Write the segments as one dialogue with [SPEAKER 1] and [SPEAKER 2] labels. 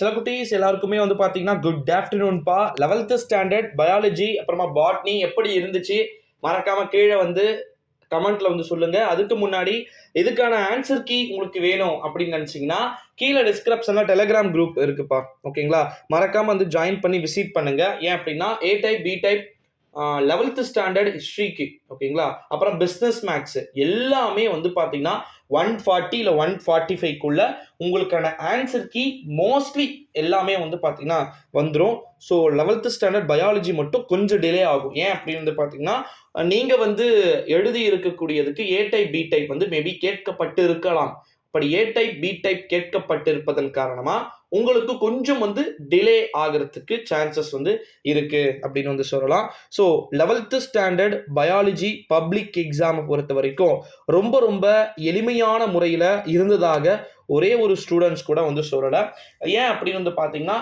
[SPEAKER 1] சில குட்டீஸ் எல்லாருக்குமே வந்து பார்த்தீங்கன்னா குட் ஆஃப்டர்நூன்பா. 11th ஸ்டாண்டர்ட் பயாலஜி அப்புறமா பாட்னி எப்படி இருந்துச்சு மறக்காம கீழே வந்து கமெண்ட்ல வந்து சொல்லுங்க. அதுக்கு முன்னாடி இதுக்கான ஆன்சர் கீ உங்களுக்கு வேணும் அப்படின்னு நினைச்சீங்கன்னா கீழே டிஸ்கிரிப்ஷன்ல டெலிகிராம் குரூப் இருக்குப்பா. ஓகேங்களா, மறக்காம வந்து ஜாயின் பண்ணி விசிட் பண்ணுங்க. ஏன் அப்படின்னா A type B type 11th standard ஹிஸ்ட்ரிக்கு ஓகேங்களா, அப்புறம் பிஸ்னஸ் மேக்ஸ் எல்லாமே வந்து பார்த்தீங்கன்னா 140 இல்லை 145க்குள்ள உங்களுக்கான ஆன்சர் கீ மோஸ்ட்லி எல்லாமே வந்து பார்த்தீங்கன்னா வந்துடும். ஸோ 11th ஸ்டாண்டர்ட் பயாலஜி மட்டும் கொஞ்சம் டிலே ஆகும். ஏன் அப்படின்னு வந்து பார்த்தீங்கன்னா நீங்கள் வந்து எழுதி இருக்கக்கூடியதுக்கு ஏ டைப் பி டைப் வந்து மேபி கேட்கப்பட்டு இருக்கலாம். அப்படி ஏ டைப் பி டைப் கேட்கப்பட்டிருப்பதன் காரணமா உங்களுக்கு கொஞ்சம் வந்து டிலே ஆகிறதுக்கு சான்சஸ் வந்து இருக்கு அப்படின்னு வந்து சொல்லலாம். So 11th standard biology public எக்ஸாமை பொறுத்த வரைக்கும் ரொம்ப ரொம்ப எளிமையான முறையில் இருந்ததாக ஒரே ஒரு ஸ்டூடெண்ட்ஸ் கூட வந்து சொல்லலை. ஏன் அப்படின்னு வந்து பார்த்தீங்கன்னா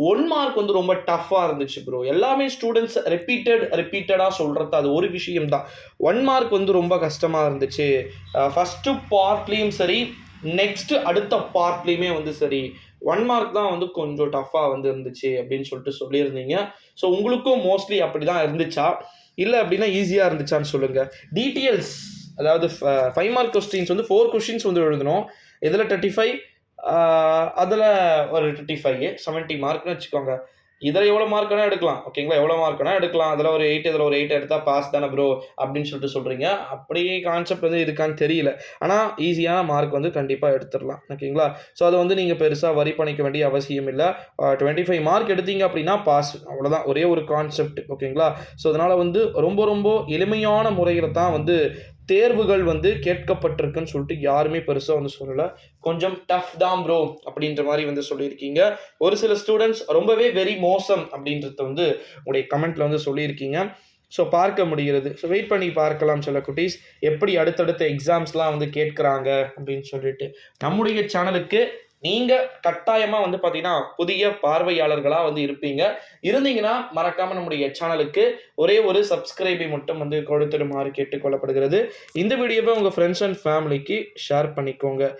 [SPEAKER 1] 1 மார்க் வந்து ரொம்ப டஃப்பாக இருந்துச்சு ப்ரோ. எல்லாமே ஸ்டூடெண்ட்ஸ் ரிப்பீட்டடாக சொல்கிறது அது ஒரு விஷயம் தான். 1 மார்க் வந்து ரொம்ப கஷ்டமாக இருந்துச்சு. ஃபஸ்ட்டு பார்ட்லேயும் சரி, நெக்ஸ்ட் அடுத்த பார்ட்லேயுமே வந்து சரி, 1 மார்க் தான் வந்து கொஞ்சம் டஃப்பாக வந்து இருந்துச்சு அப்படின்னு சொல்லிட்டு சொல்லியிருந்தீங்க. ஸோ உங்களுக்கும் மோஸ்ட்லி அப்படி தான் இருந்துச்சா, இல்லை அப்படின்னா ஈஸியாக இருந்துச்சான்னு சொல்லுங்கள். டீட்டெயில்ஸ் அதாவது 5 மார்க் கொஸ்டின்ஸ் வந்து 4 கொஸ்டின்ஸ் வந்து எழுதணும். இதில் 35, அதில் ஒரு 35 70 மார்க்னு வச்சுக்கோங்க. இதில் எவ்வளோ மார்க் வேணால் எடுக்கலாம். ஓகேங்களா, எவ்வளோ மார்க் வேணால் எடுக்கலாம். அதில் ஒரு 8, இதில் ஒரு 8 எடுத்தால் பாஸ் தானே ப்ரோ அப்படின்னு சொல்லிட்டு சொல்கிறீங்க. அப்படியே கான்செப்ட் வந்து இருக்கான்னு தெரியல. ஆனால் ஈஸியான மார்க் வந்து கண்டிப்பாக எடுத்துடலாம். ஓகேங்களா, ஸோ அதை வந்து நீங்கள் பெருசாக வரி பண்ணிக்க வேண்டிய அவசியம் இல்லை. 25 மார்க் எடுத்தீங்க அப்படின்னா பாஸ், அவ்வளோதான். ஒரே ஒரு கான்செப்ட். ஓகேங்களா, ஸோ அதனால் வந்து ரொம்ப ரொம்ப எளிமையான முறையில் தான் வந்து தேர்வுகள் வந்து கேட்கப்பட்டிருக்குன்னு சொல்லிட்டு யாருமே பெருசாக வந்து சொல்லலை. கொஞ்சம் டஃப் தான் ப்ரோ அப்படின்ற மாதிரி வந்து சொல்லியிருக்கீங்க. ஒரு சில ஸ்டூடெண்ட்ஸ் ரொம்பவே வெரி மோசம் அப்படின்றத வந்து உங்களுடைய கமெண்ட்ல வந்து சொல்லியிருக்கீங்க. ஸோ பார்க்க முடிகிறது. ஸோ வெயிட் பண்ணி பார்க்கலாம் சில குட்டீஸ் எப்படி அடுத்தடுத்த எக்ஸாம்ஸ்லாம் வந்து கேட்குறாங்க அப்படின்னு சொல்லிட்டு. நம்முடைய சேனலுக்கு நீங்கள் கட்டாயமாக வந்து பார்த்தீங்கன்னா புதிய பார்வையாளர்களாக வந்து இருந்தீங்கன்னா மறக்காமல் நம்முடைய சேனலுக்கு ஒரே ஒரு சப்ஸ்கிரைபை மட்டும் வந்து கொடுத்துடுமாறு கேட்டுக்கொள்ளப்படுகிறது. இந்த வீடியோவை உங்கள் ஃப்ரெண்ட்ஸ் அண்ட் ஃபேமிலிக்கு ஷேர் பண்ணிக்கோங்க.